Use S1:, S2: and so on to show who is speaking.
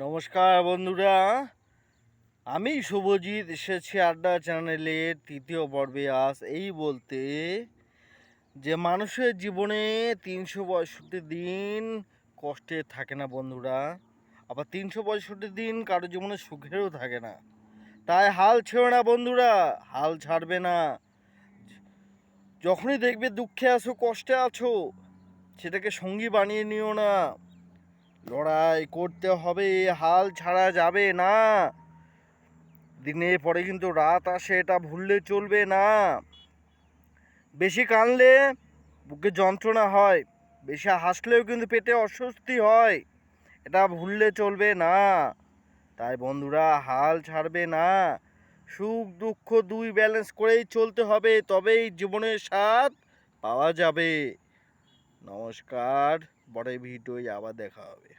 S1: নমস্কার বন্ধুরা, আমি শুভজিৎ এসেছি আড্ডা চ্যানেলের তৃতীয় পর্বে। আজ এই বলতে যে মানুষের জীবনে 365 দিন কষ্টে থাকে না বন্ধুরা, আবার 365 দিন কারো জীবনে সুখেরও থাকে না। তাই হাল ছেড়ো না বন্ধুরা, হাল ছাড়বে না। যখনই দেখবে দুঃখে আছো, কষ্টে আছো, সেটাকে সঙ্গী বানিয়ে নিও না। লড়াই করতে হবে, হাল ছাড়া যাবে না। দিনের পরে কিন্তু রাত আসে, এটা ভুললে চলবে না। বেশি কাঁদলে বুকে যন্ত্রণা হয়, বেশি হাসলেও কিন্তু পেটে অস্বস্তি হয়, এটা ভুললে চলবে না। তাই বন্ধুরা, হাল ছাড়বে না। সুখ দুঃখ দুই ব্যালেন্স করেই চলতে হবে, তবেই জীবনের স্বাদ পাওয়া যাবে। নমস্কার, পরের ভিডিওয় আবার দেখা হবে।